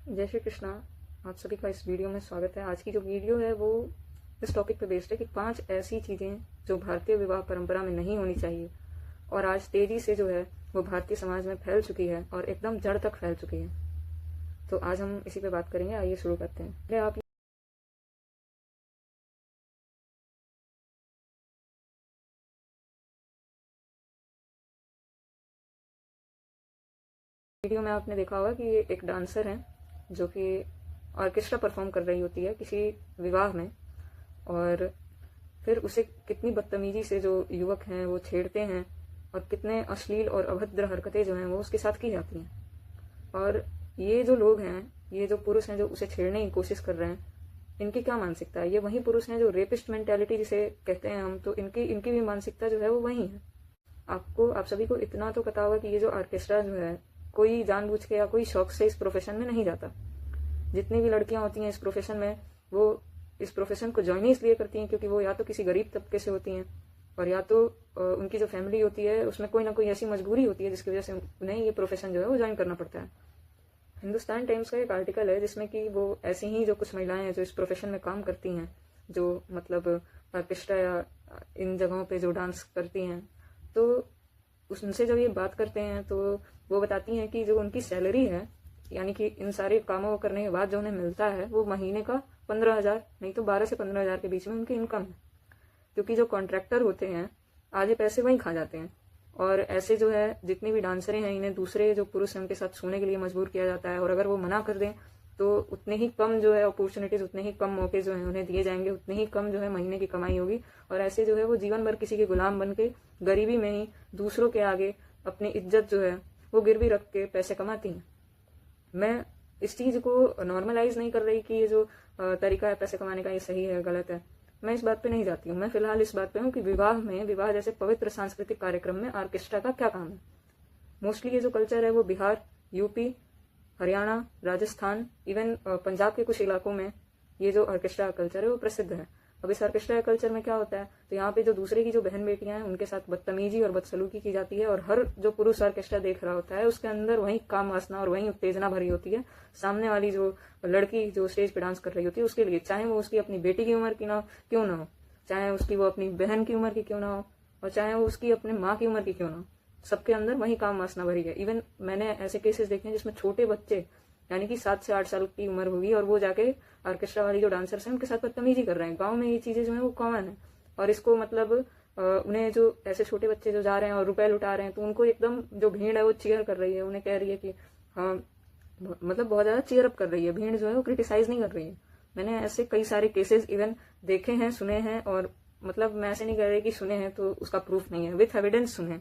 जय श्री कृष्णा। आप सभी का इस वीडियो में स्वागत है। आज की जो वीडियो है वो इस टॉपिक पे बेस्ड है कि 5 ऐसी चीज़ें जो भारतीय विवाह परंपरा में नहीं होनी चाहिए और आज तेजी से जो है वो भारतीय समाज में फैल चुकी है और एकदम जड़ तक फैल चुकी है। तो आज हम इसी पे बात करेंगे। आइए शुरू करते हैं। पहले आप वीडियो में आपने देखा होगा कि ये एक डांसर है जो कि ऑर्केस्ट्रा परफॉर्म कर रही होती है किसी विवाह में, और फिर उसे कितनी बदतमीजी से जो युवक हैं वो छेड़ते हैं और कितने अश्लील और अभद्र हरकतें जो हैं वो उसके साथ की जाती हैं। और ये जो लोग हैं, ये जो पुरुष हैं जो उसे छेड़ने की कोशिश कर रहे हैं, इनकी क्या मानसिकता है? ये वही पुरुष हैं जो रेपिस्ट मेंटेलिटी जिसे कहते हैं हम, तो इनकी इनकी भी मानसिकता जो है वो वही है। आप सभी को इतना तो पता होगा कि ये जो ऑर्केस्ट्रा जो है कोई जानबूझ के या कोई शौक से इस प्रोफेशन में नहीं जाता। जितनी भी लड़कियां होती हैं इस प्रोफेशन में, वो इस प्रोफेशन को ज्वाइन ही इसलिए करती हैं क्योंकि वो या तो किसी गरीब तबके से होती हैं और या तो उनकी जो फैमिली होती है उसमें कोई ना कोई ऐसी मजबूरी होती है जिसकी वजह से उन्हें ये प्रोफेशन जो है वो ज्वाइन करना पड़ता है। हिंदुस्तान टाइम्स का एक आर्टिकल है जिसमें कि वो ऐसी ही जो कुछ महिलाएं हैं जो इस प्रोफेशन में काम करती हैं, जो मतलब ऑर्केस्ट्रा या इन जगहों पे जो डांस करती हैं, तो उनसे जब ये बात करते हैं तो वो बताती हैं कि जो उनकी सैलरी है, यानी कि इन सारे कामों को करने के बाद जो उन्हें मिलता है वो महीने का 15,000 नहीं तो 12 से 15,000 के बीच में उनकी इनकम है। क्योंकि जो कॉन्ट्रैक्टर होते हैं आधे पैसे वहीं खा जाते हैं, और ऐसे जो है जितनी भी डांसरें हैं इन्हें दूसरे जो पुरुष हैं उनके साथ सोने के लिए मजबूर किया जाता है, और अगर वो मना कर दें तो उतने ही कम जो है अपॉर्चुनिटीज, उतने ही कम मौके जो है उन्हें दिए जाएंगे, उतने ही कम जो है महीने की कमाई होगी, और ऐसे जो है वो जीवन भर किसी के गुलाम बन के गरीबी में ही दूसरों के आगे अपनी इज्जत जो है वो गिरवी रख के पैसे कमाती हैं। मैं इस चीज को नॉर्मलाइज नहीं कर रही कि ये जो तरीका है पैसे कमाने का ये सही है गलत है, मैं इस बात पे नहीं जाती हूँ। मैं फिलहाल इस बात पे हूँ कि विवाह जैसे पवित्र सांस्कृतिक कार्यक्रम में ऑर्केस्ट्रा का क्या काम है। मोस्टली ये जो कल्चर है वो बिहार, यूपी, हरियाणा, राजस्थान, इवन पंजाब के कुछ इलाकों में ये जो ऑर्केस्ट्रा कल्चर है वो प्रसिद्ध है। अब इस ऑर्केस्ट्रा कल्चर में क्या होता है, तो यहाँ पे जो दूसरे की जो बहन बेटियां हैं उनके साथ बदतमीजी और बदसलूकी की जाती है, और हर जो पुरुष ऑर्केस्ट्रा देख रहा होता है उसके अंदर वही काम वासना और वही उत्तेजना भरी होती है सामने वाली जो लड़की जो स्टेज पे डांस कर रही होती है उसके लिए, चाहे वो उसकी अपनी बेटी की उम्र की ना क्यों ना हो, चाहे उसकी वो अपनी बहन की उम्र की क्यों ना हो, और चाहे वो उसकी अपने माँ की उम्र की क्यों ना हो, सबके अंदर वही काम वासना भरी है। इवन मैंने ऐसे केसेस देखे हैं जिसमें छोटे बच्चे यानी कि 7 से 8 साल की उम्र होगी और वो जाके ऑर्केस्ट्रा वाली जो डांसर्स हैं उनके साथ बदतमीजी कर रहे हैं। गांव में ये चीजें जो है वो कॉमन है, और इसको मतलब उन्हें जो ऐसे छोटे बच्चे जो जा रहे हैं और रुपए लुटा रहे हैं तो उनको एकदम जो भीड़ है वो चीयर कर रही है, उन्हें कह रही है कि हाँ, मतलब बहुत ज्यादा चीयर अप कर रही है। भीड़ जो है वो क्रिटिसाइज नहीं कर रही है। मैंने ऐसे कई सारे केसेस इवन देखे हैं, सुने हैं, और मतलब मैं ऐसे नहीं कह रही कि सुने हैं तो उसका प्रूफ नहीं है, विथ एविडेंस सुने।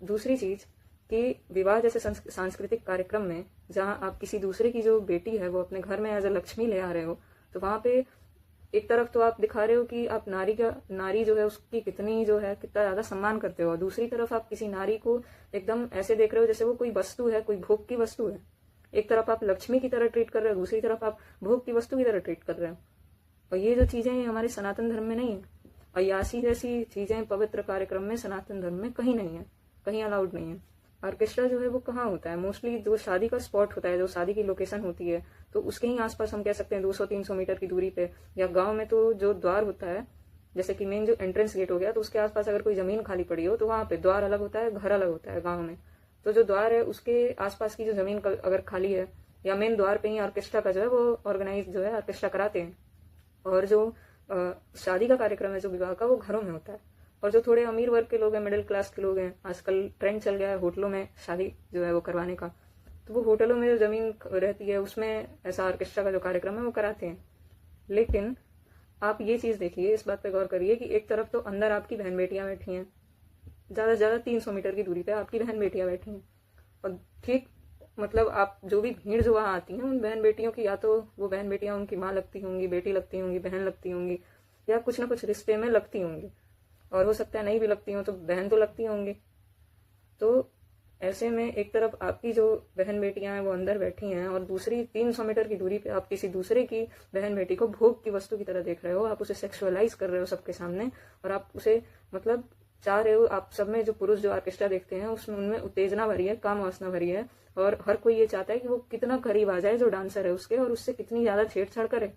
दूसरी चीज कि विवाह जैसे सांस्कृतिक कार्यक्रम में जहां आप किसी दूसरे की जो बेटी है वो अपने घर में एज अ लक्ष्मी ले आ रहे हो, तो वहां पे एक तरफ तो आप दिखा रहे हो कि आप नारी जो है उसकी कितनी जो है कितना ज्यादा सम्मान करते हो, दूसरी तरफ आप किसी नारी को एकदम ऐसे देख रहे हो जैसे वो कोई वस्तु है, कोई भोग की वस्तु है। एक तरफ आप लक्ष्मी की तरह ट्रीट कर रहे हो, दूसरी तरफ आप भोग की वस्तु की तरह ट्रीट कर रहे हो। और ये जो चीजें हैं हमारे सनातन धर्म में नहीं है। अयासी जैसी चीजें पवित्र कार्यक्रम में सनातन धर्म में कहीं नहीं है, कहीं अलाउड नहीं है। ऑर्केस्ट्रा जो है वो कहाँ होता है, मोस्टली जो शादी का स्पॉट होता है, जो शादी की लोकेशन होती है, तो उसके ही आसपास हम कह सकते हैं 200-300 मीटर की दूरी पे, या गांव में तो जो द्वार होता है जैसे कि मेन जो एंट्रेंस गेट हो गया तो उसके आसपास अगर कोई जमीन खाली पड़ी हो तो वहां पे द्वार अलग होता है, घर अलग होता है गाँव में। तो जो द्वार है उसके आसपास की जो जमीन अगर खाली है या मेन द्वार पे ही ऑर्केस्ट्रा का जो है वो ऑर्गेनाइज जो है ऑर्केस्ट्रा कराते हैं। और जो शादी का कार्यक्रम है जो विवाह का वो घरों में होता है। और जो थोड़े अमीर वर्ग के लोग हैं, मिडिल क्लास के लोग हैं, आजकल ट्रेंड चल गया है होटलों में शादी जो है वो करवाने का, तो वो होटलों में जो जमीन रहती है उसमें ऐसा ऑर्केस्ट्रा का जो कार्यक्रम है वो कराते हैं। लेकिन आप ये चीज देखिए, इस बात पे गौर करिए कि एक तरफ तो अंदर आपकी बहन बेटियां बैठी हैं, ज्यादा से ज्यादा 300 मीटर की दूरी पे आपकी बहन बेटियां बैठी हैं, और ठीक मतलब आप जो भी भीड़ जो वहां आती है उन बहन बेटियों की, या तो वो बहन बेटियां उनकी माँ लगती होंगी, बेटी लगती होंगी, बहन लगती होंगी, या कुछ ना कुछ रिश्ते में लगती होंगी, और हो सकता है नहीं भी लगती हो तो बहन तो लगती होंगी। तो ऐसे में एक तरफ आपकी जो बहन बेटियां हैं वो अंदर बैठी हैं, और दूसरी 300 मीटर की दूरी पे आप किसी दूसरे की बहन बेटी को भोग की वस्तु की तरह देख रहे हो, आप उसे सेक्सुअलाइज कर रहे हो सबके सामने, और आप उसे मतलब चाह रहे हो आप सब में, जो पुरुष जो ऑर्केस्ट्रा देखते हैं उसमें उनमें उत्तेजना भरी है, काम वासना भरी है, और हर कोई ये चाहता है कि वो कितना करीब आ जाए जो डांसर है उसके, और उससे कितनी ज्यादा छेड़छाड़ करे।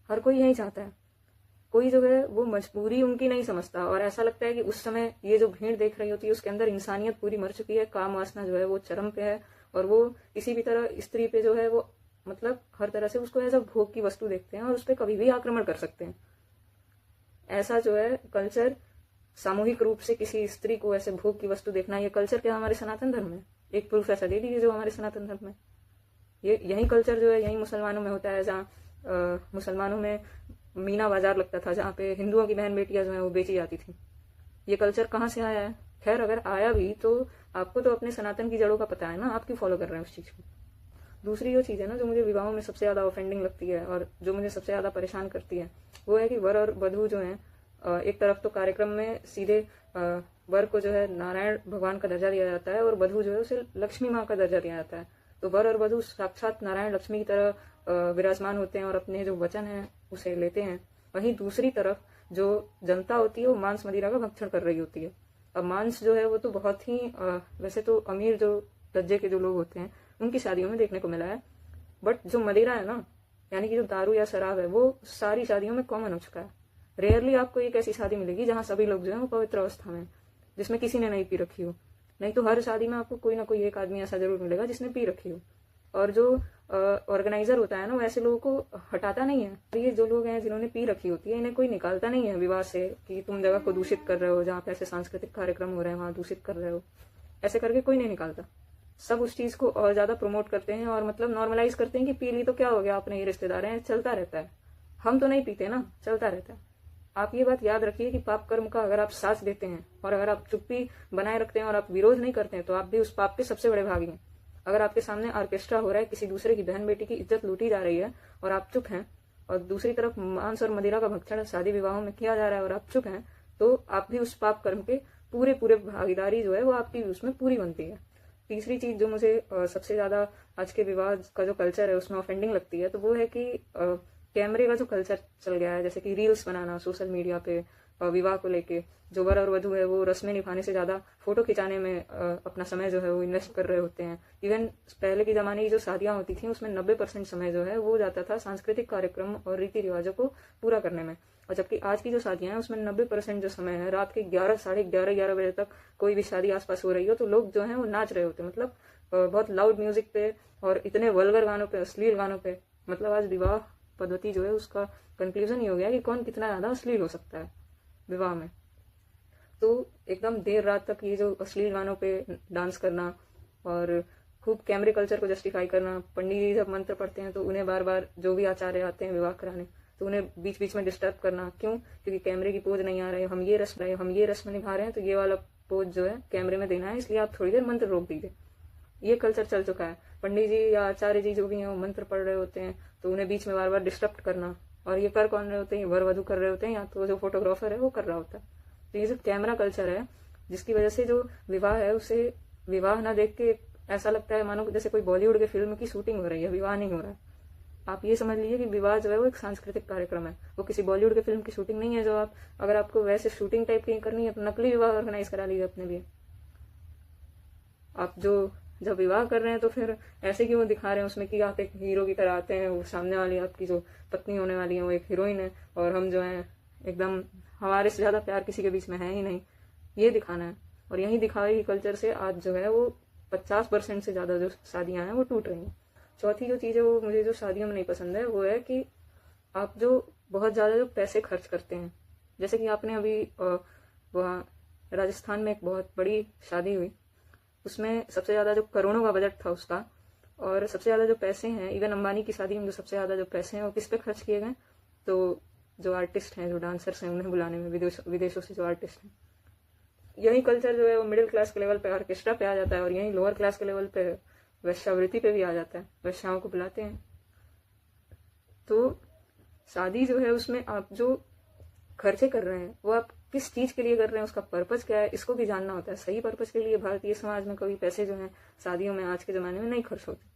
हर कोई यही चाहता है। कोई जो है वो मजबूरी उनकी नहीं समझता, और ऐसा लगता है कि उस समय ये जो भीड़ देख रही होती है उसके अंदर इंसानियत पूरी मर चुकी है, काम वासना जो है वो चरम पे है, और वो किसी भी तरह स्त्री पे जो है वो मतलब हर तरह से उसको एज अ भोग की वस्तु देखते हैं और उस पर कभी भी आक्रमण कर सकते हैं। ऐसा जो है कल्चर, सामूहिक रूप से किसी स्त्री को ऐसे भोग की वस्तु देखना, ये कल्चर क्या हमारे सनातन धर्म में? एक प्रूफ ऐसा दे दीजिए जो हमारे सनातन धर्म में ये यही कल्चर जो है यही मुसलमानों में होता है, जहाँ मुसलमानों में मीना बाजार लगता था जहाँ पे हिंदुओं की बहन बेटियां जो है वो बेची जाती थी। ये कल्चर कहाँ से आया है? खैर अगर आया भी तो आपको तो अपने सनातन की जड़ों का पता है ना, आप क्यों फॉलो कर रहे हैं उस चीज को? दूसरी जो चीज है ना जो मुझे विवाहों में सबसे ज्यादा ऑफेंडिंग लगती है और जो मुझे सबसे ज्यादा परेशान करती है, वो है कि वर और वधू जो है, एक तरफ तो कार्यक्रम में सीधे वर को जो है नारायण भगवान का दर्जा दिया जाता है और वधू जो है उसे लक्ष्मी माँ का दर्जा दिया जाता है। तो वर और वधू साक्षात नारायण लक्ष्मी की तरह विराजमान होते हैं और अपने जो वचन है उसे लेते हैं। वहीं दूसरी तरफ जो जनता होती है वो मांस मदिरा का भक्षण कर रही होती है। अब मांस जो है वो तो बहुत ही वैसे तो अमीर जो दर्जे के जो लोग होते हैं उनकी शादियों में देखने को मिला है, बट जो मदिरा है ना, यानी कि जो दारू या शराब है, वो सारी शादियों में कॉमन हो चुका है। रेयरली आपको एक ऐसी शादी मिलेगी जहां सभी लोग जो है वो पवित्र अवस्था में, जिसमें किसी ने नहीं पी रखी हो। नहीं तो हर शादी में आपको कोई ना कोई एक आदमी ऐसा जरूर मिलेगा जिसने पी रखी हो। और जो ऑर्गेनाइजर होता है ना वो ऐसे लोगों को हटाता नहीं है। तो ये जो लोग हैं जिन्होंने पी रखी होती है इन्हें कोई निकालता नहीं है विवाह से कि तुम जगह को दूषित कर रहे हो, जहाँ पे ऐसे सांस्कृतिक कार्यक्रम हो रहे हैं वहां दूषित कर रहे हो, ऐसे करके कोई नहीं निकालता। सब उस चीज को और ज्यादा प्रमोट करते हैं और मतलब नॉर्मलाइज करते हैं कि पी ली तो क्या हो गया, अपने ये रिश्तेदार हैं, चलता रहता है। हम तो नहीं पीते ना, चलता रहता है। आप ये बात याद रखिए कि पाप कर्म का अगर आप साथ देते हैं और अगर आप चुप्पी बनाए रखते हैं और आप विरोध नहीं करते हैं तो आप भी उस पाप के सबसे बड़े भागी हैं। अगर आपके सामने ऑर्केस्ट्रा हो रहा है, किसी दूसरे की बहन बेटी की इज्जत लूटी जा रही है और आप चुप हैं, और दूसरी तरफ मांस और मदिरा का भक्षण शादी विवाहों में किया जा रहा है और आप चुप हैं, तो आप भी उस पाप कर्म के पूरे पूरे भागीदारी जो है वो आपकी उसमें पूरी बनती है। तीसरी चीज जो मुझे सबसे ज्यादा आज के विवाह का जो कल्चर है उसमें ऑफेंडिंग लगती है, तो वो है कि कैमरे का जो कल्चर चल गया है, जैसे कि रील्स बनाना सोशल मीडिया पे विवाह को लेके। जो वर और वधू है वो रस्में निभाने से ज्यादा फोटो खिंचाने में अपना समय जो है वो इन्वेस्ट कर रहे होते हैं। इवन पहले के जमाने की जो शादियां होती थी उसमें 90% समय जो है वो जाता था सांस्कृतिक कार्यक्रम और रीति रिवाजों को पूरा करने में, और जबकि आज की जो शादियां हैं उसमें 90% जो समय है रात के 11, साढ़े 11 बजे तक कोई भी शादी आसपास हो रही हो तो लोग जो है वो नाच रहे होते हैं, मतलब बहुत लाउड म्यूजिक पे और इतने वल्गर गानों पे, अश्लील गानों पे। मतलब आज विवाह पद्धति जो है उसका कंक्लूजन ये हो गया कि कौन कितना ज्यादा अश्लील हो सकता है विवाह में। तो एकदम देर रात तक ये जो अश्लील गानों पे डांस करना और खूब कैमरे कल्चर को जस्टिफाई करना। पंडित जी जब मंत्र पढ़ते हैं तो उन्हें बार बार जो भी आचार्य आते हैं विवाह कराने तो उन्हें बीच बीच में डिस्टर्ब करना, क्यों? क्योंकि कैमरे की पोज नहीं आ रहे, हम ये रस्म निभा रहे हैं तो ये वाला पोज जो है कैमरे में देना है, इसलिए आप थोड़ी देर मंत्र रोक दीजिए। ये कल्चर चल चुका है। पंडित जी या आचार्य जी जो भी हैं वो मंत्र पढ़ रहे होते हैं तो उन्हें बीच में बार बार डिस्टर्ब करना, और ये कर कौन रहे होते हैं? वर वधू कर रहे होते हैं या तो जो फोटोग्राफर है वो कर रहा होता है। तो ये जो कैमरा कल्चर है जिसकी वजह से जो विवाह है उसे विवाह ना देख के ऐसा लगता है मानो जैसे कोई बॉलीवुड के फिल्म की शूटिंग हो रही है, विवाह नहीं हो रहा है। आप ये समझ लीजिए कि विवाह जो है वो एक सांस्कृतिक कार्यक्रम है, वो किसी बॉलीवुड के फिल्म की शूटिंग नहीं है। जो आप अगर आपको वैसे शूटिंग टाइप की करनी है तो नकली विवाह ऑर्गेनाइज करा लीजिए अपने लिए। आप जो जब विवाह कर रहे हैं तो फिर ऐसे क्यों दिखा रहे हैं उसमें कि आप एक हीरो की तरह आते हैं, वो सामने वाली आपकी जो पत्नी होने वाली है वो एक हीरोइन है और हम जो है एकदम हमारे से ज्यादा प्यार किसी के बीच में है ही नहीं, ये दिखाना है। और यही दिखावे की कल्चर से आज जो है वो 50% से ज्यादा जो शादियां हैं वो टूट रही हैं। चौथी जो चीज है वो मुझे जो शादियों में नहीं पसंद है वो है कि आप जो बहुत ज्यादा जो पैसे खर्च करते हैं। जैसे कि आपने अभी वहाँ राजस्थान में एक बहुत बड़ी शादी हुई, उसमें सबसे ज्यादा जो करोड़ों का बजट था उसका, और सबसे ज्यादा जो पैसे हैं इवन अंबानी की शादी में जो सबसे ज्यादा जो पैसे हैं वो किस पे खर्च किए गए? तो जो आर्टिस्ट हैं, जो डांसर्स हैं, उन्हें बुलाने में विदेशों से जो आर्टिस्ट हैं। यही कल्चर जो है वो मिडिल क्लास के लेवल पे ऑर्केस्ट्रा पे आ जाता है और यही लोअर क्लास के लेवल पे वैश्यावृत्ति पे भी आ जाता है, वैश्याओं को बुलाते हैं। तो शादी जो है उसमें आप जो खर्चे कर रहे हैं वो आप किस चीज के लिए कर रहे हैं, उसका पर्पज क्या है, इसको भी जानना होता है। सही पर्पज के लिए भारतीय समाज में कभी पैसे जो हैं शादियों में आज के जमाने में नहीं खर्च होते।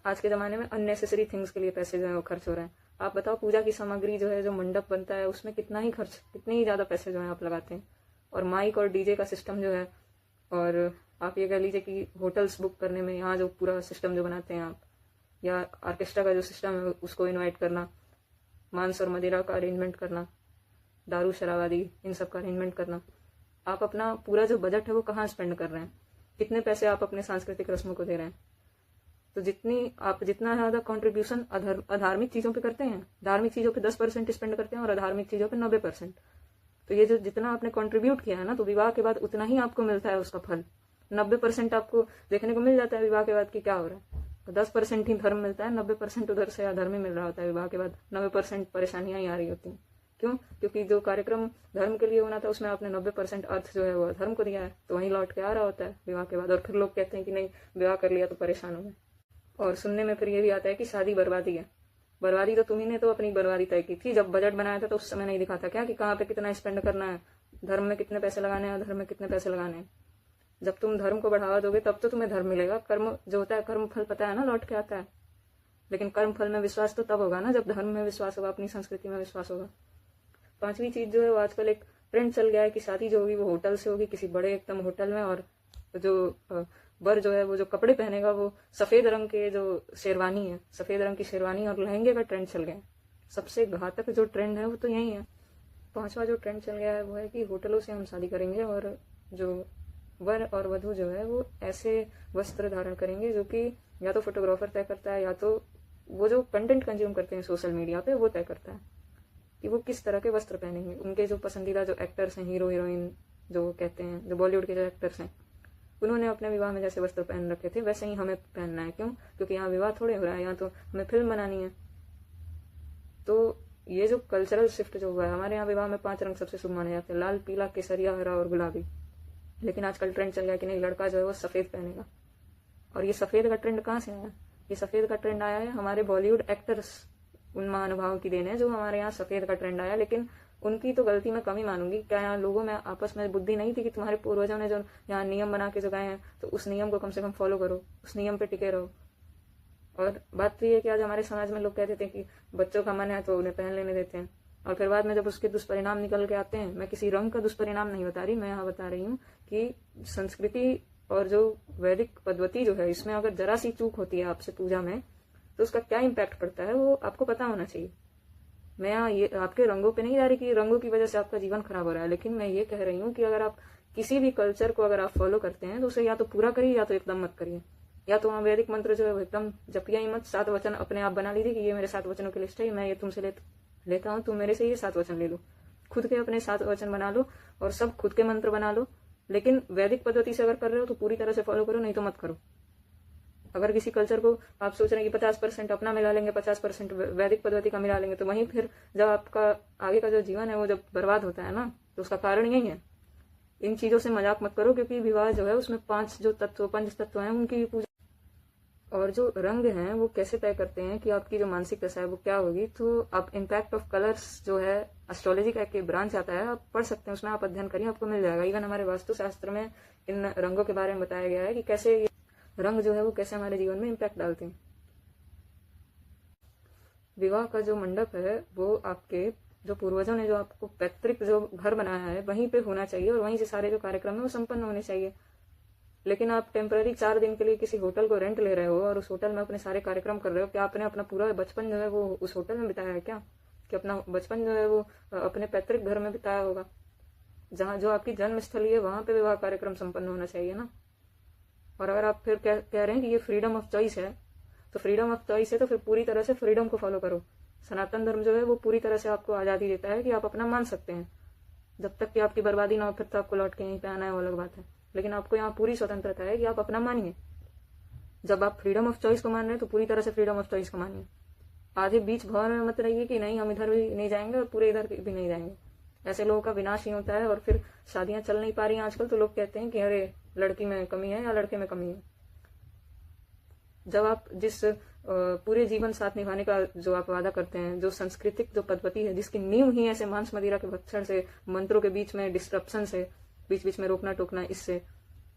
आज के जमाने में अननेसेसरी थिंग्स के लिए पैसे जो है वो खर्च हो रहे हैं। आप बताओ पूजा की सामग्री जो है, जो मंडप बनता है, उसमें कितना ही खर्च, कितने ही ज्यादा पैसे जो है आप लगाते हैं। और माइक और डीजे का सिस्टम जो है, और आप ये कह लीजिए कि होटल्स बुक करने में यहाँ जो पूरा सिस्टम जो बनाते हैं आप, या ऑर्केस्ट्रा का जो सिस्टम है उसको इनवाइट करना, मांस और मदिरा का अरेंजमेंट करना, दारू शराब आदि इन सब का अरेंजमेंट करना, आप अपना पूरा जो बजट है वो कहाँ स्पेंड कर रहे हैं, कितने पैसे आप अपने सांस्कृतिक रस्मों को दे रहे हैं। तो जितना ज़्यादा कॉन्ट्रीब्यूशन अधार्मिक चीज़ों पे करते हैं, धार्मिक चीज़ों पे 10% स्पेंड करते हैं और अधार्मिक चीज़ों पे 90%। तो ये जो जितना आपने कंट्रीब्यूट किया है ना, तो विवाह के बाद उतना ही आपको मिलता है उसका फल। 90% आपको देखने को मिल जाता है विवाह के बाद कि क्या हो रहा है, तो 10% ही धर्म मिलता है, 90% उधर से अधर्म ही मिल रहा होता है। विवाह के बाद 90% परेशानियां ही आ रही होती हैं। क्यों? क्योंकि जो कार्यक्रम धर्म के लिए होना था उसमें आपने 90% अर्थ जो है वो धर्म को दिया है, तो वहीं लौट के आ रहा होता है विवाह के बाद। और फिर लोग कहते हैं कि नहीं, विवाह कर लिया तो परेशान हो गए। और सुनने में फिर ये भी आता है कि शादी बर्बादी है। बर्बादी तो तुम्ही ने तो अपनी बर्बादी तय की थी। जब बजट बनाया था तो उस समय नहीं दिखा था क्या कि कहाँ पे कितना स्पेंड करना है, धर्म में कितने पैसे लगाने हैं, धर्म में कितने पैसे लगाने हैं। जब तुम धर्म को बढ़ावा दोगे तब तो तुम्हें धर्म मिलेगा। कर्म जो होता है, कर्म फल पता है ना, लौट के आता है। लेकिन कर्म फल में विश्वास तो तब होगा ना जब धर्म में विश्वास होगा, अपनी संस्कृति में विश्वास होगा। 5वीं चीज जो है वो आजकल एक ट्रेंड चल गया है कि शादी जो होगी वो होटल से होगी, किसी बड़े एकदम होटल में। और जो वर जो है वो जो कपड़े पहनेगा वो सफेद रंग के जो शेरवानी है, सफेद रंग की शेरवानी और लहंगे का ट्रेंड चल गया है। सबसे घातक जो ट्रेंड है वो तो यही है। 5वां जो ट्रेंड चल गया है वो है कि होटलों से हम शादी करेंगे और जो वर और वधू जो है वो ऐसे वस्त्र धारण करेंगे जो कि या तो फोटोग्राफर तय करता है या तो वो जो कंटेंट कंज्यूम करते हैं सोशल मीडिया पे वो तय करता है कि वो किस तरह के वस्त्र पहनेंगे। उनके जो पसंदीदा जो एक्टर्स हैं, हीरो हीरोइन जो कहते हैं, जो बॉलीवुड के जो एक्टर्स हैं, उन्होंने अपने विवाह में जैसे वस्त्र पहन रखे थे वैसे ही हमें पहनना है। क्यों? क्योंकि यहाँ विवाह थोड़े हो रहा है, यहाँ तो हमें फिल्म बनानी है। तो ये जो कल्चरल शिफ्ट जो हुआ है, हमारे यहाँ विवाह में 5 रंग सबसे शुभ माने जाते हैं, लाल, पीला, केसरिया, हरा और गुलाबी। लेकिन आजकल ट्रेंड चल गया कि नहीं, लड़का जो है वो सफेद पहनेगा। और ये सफेद का ट्रेंड कहाँ से आया? ये सफेद का ट्रेंड आया है हमारे बॉलीवुड एक्टर्स, उन महानुभावों की देन है जो हमारे यहाँ सफेद का ट्रेंड आया। लेकिन उनकी तो गलती मैं कम ही मानूंगी। क्या यहाँ लोगों में आपस में बुद्धि नहीं थी कि तुम्हारे पूर्वजों ने जो यहाँ नियम बना के जो गए हैं तो उस नियम को कम से कम फॉलो करो, उस नियम पे टिके रहो। और बात तो ये कि आज हमारे समाज में लोग कहते थे कि बच्चों का मन है तो उन्हें पहन लेने देते हैं, और फिर बाद में जब उसके दुष्परिणाम निकल के आते हैं, मैं किसी रंग का दुष्परिणाम नहीं बता रही, मैं यहाँ बता रही हूँ कि संस्कृति और जो वैदिक पद्धति जो है इसमें अगर जरा सी चूक होती है आपसे पूजा में तो उसका क्या इम्पैक्ट पड़ता है वो आपको पता होना चाहिए। मैं यहाँ ये आपके रंगों पे नहीं जा रही कि रंगों की वजह से आपका जीवन खराब हो रहा है, लेकिन मैं ये कह रही हूँ कि अगर आप किसी भी कल्चर को अगर आप फॉलो करते हैं तो उसे या तो पूरा करिए या तो एकदम मत करिए। या तो वैदिक मंत्र जो है एकदम जपिया ही मत, 7 वचन अपने आप बना लीजिए कि ये मेरे 7 वचनों की लिस्ट है, मैं ये तुमसे लेता हूँ, तुम मेरे से ये 7 वचन ले लो। खुद के अपने 7 वचन बना लो और सब खुद के मंत्र बना लो। लेकिन वैदिक पद्धति से अगर कर रहे हो तो पूरी तरह से फॉलो करो, नहीं तो मत करो। अगर किसी कल्चर को आप सोच रहे हैं कि 50% अपना मिला लेंगे, 50% वैदिक पद्धति का मिला लेंगे, तो वहीं फिर जब आपका आगे का जो जीवन है वो जब बर्बाद होता है ना, तो उसका कारण यही है। इन चीजों से मजाक मत करो, क्योंकि विवाह जो है उसमें 5 तत्व हैं उनकी पूजा। और जो रंग हैं वो कैसे तय करते हैं कि आपकी जो मानसिक दशा है वो क्या होगी, तो आप इम्पैक्ट ऑफ कलर्स जो है एस्ट्रोलॉजी का एक ब्रांच आता है, आप पढ़ सकते हैं, उसमें आप अध्ययन करिए, आपको मिल जाएगा। इवन हमारे वास्तुशास्त्र में इन रंगों के बारे में बताया गया है कि कैसे ये रंग जो है वो कैसे हमारे जीवन में इम्पैक्ट डालते हैं। विवाह का जो मंडप है वो आपके जो पूर्वजों ने जो आपको पैतृक जो घर बनाया है वहीं पे होना चाहिए और वहीं से सारे जो कार्यक्रम है वो संपन्न होने चाहिए। लेकिन आप टेम्पररी 4 दिन के लिए किसी होटल को रेंट ले रहे हो और उस होटल में अपने सारे कार्यक्रम कर रहे हो, क्या आपने अपना पूरा बचपन जो है वो उस होटल में बिताया है क्या? कि अपना बचपन जो है वो अपने पैतृक घर में बिताया होगा? जहाँ जो आपकी जन्मस्थली है वहां पे विवाह कार्यक्रम संपन्न होना चाहिए ना। और अगर आप फिर कह रहे हैं कि ये फ्रीडम ऑफ चॉइस है, तो फ्रीडम ऑफ चॉइस है तो फिर पूरी तरह से फ्रीडम को फॉलो करो। सनातन धर्म जो है वो पूरी तरह से आपको आजादी देता है कि आप अपना मान सकते हैं, जब तक कि आपकी बर्बादी ना हो फिर तो आपको लौट के यहीं पे आना है, वो अलग बात है। लेकिन आपको यहाँ पूरी स्वतंत्रता है कि आप अपना मानिए। जब आप फ्रीडम ऑफ चॉइस को मान रहे हैं तो पूरी तरह से फ्रीडम ऑफ चॉइस को मानिए। आधे बीच भवन में मत रहिए कि नहीं हम इधर भी नहीं जाएंगे और पूरे इधर भी नहीं जाएंगे। ऐसे लोगों का विनाश ही होता है और फिर शादियां चल नहीं पा रही हैं आजकल, तो लोग कहते हैं कि अरे लड़की में कमी है या लड़के में कमी है। जब आप जिस पूरे जीवन साथ निभाने का जो आप वादा करते हैं, जो सांस्कृतिक जो पद्धति है जिसकी नींव ही ऐसे मांस मदिरा के भक्षण से, मंत्रों के बीच में डिस्ट्रप्शन से, बीच बीच में रोकना टोकना इससे,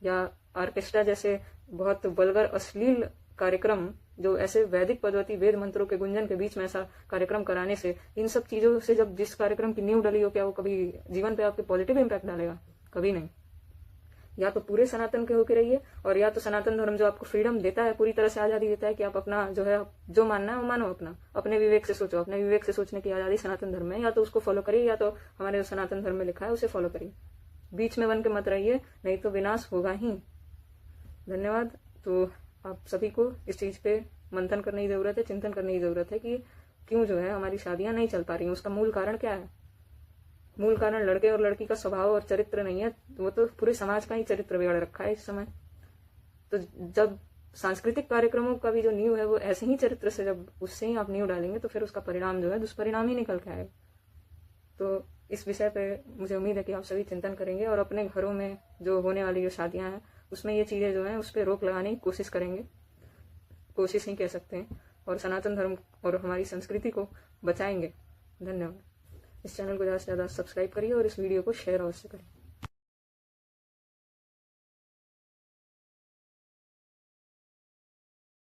या ऑर्केस्ट्रा जैसे बहुत वल्गर अश्लील कार्यक्रम जो ऐसे वैदिक पद्धति वेद मंत्रों के गुंजन के बीच में ऐसा कार्यक्रम कराने से, इन सब चीजों से जब जिस कार्यक्रम की नींव डली हो, क्या वो कभी जीवन पे आपके पॉजिटिव इम्पैक्ट डालेगा? कभी नहीं। या तो पूरे सनातन के होके रहिए, और या तो सनातन धर्म जो आपको फ्रीडम देता है, पूरी तरह से आजादी देता है कि आप अपना जो है जो मानना है वो मानो, अपने विवेक से सोचो, अपने विवेक से सोचने की आजादी सनातन धर्म में, या तो उसको फॉलो करिए या तो हमारे जो सनातन धर्म में लिखा है उसे फॉलो करिए। बीच में बन के मत रहिए, नहीं तो विनाश होगा ही। धन्यवाद। तो आप सभी को इस चीज पे मंथन करने की जरूरत है, चिंतन करने की जरूरत है कि क्यों जो है हमारी शादियां नहीं चल पा रही हैं, उसका मूल कारण क्या है। मूल कारण लड़के और लड़की का स्वभाव और चरित्र नहीं है, वो तो पूरे समाज का ही चरित्र बिगड़ रखा है इस समय। तो जब सांस्कृतिक कार्यक्रमों का भी जो नींव है वो ऐसे ही चरित्र से, जब उससे ही आप नींव डालेंगे तो फिर उसका परिणाम जो है दुष्परिणाम ही निकल के आएगा। तो इस विषय पे मुझे उम्मीद है कि आप सभी चिंतन करेंगे और अपने घरों में जो होने वाली जो शादियां हैं उसमें ये चीजें जो हैं उस पर रोक लगाने की कोशिश करेंगे, कोशिश ही कह सकते हैं, और सनातन धर्म और हमारी संस्कृति को बचाएंगे। धन्यवाद। इस चैनल को ज़्यादा से ज़्यादा सब्सक्राइब करिए और इस वीडियो को शेयर अवश्य करें।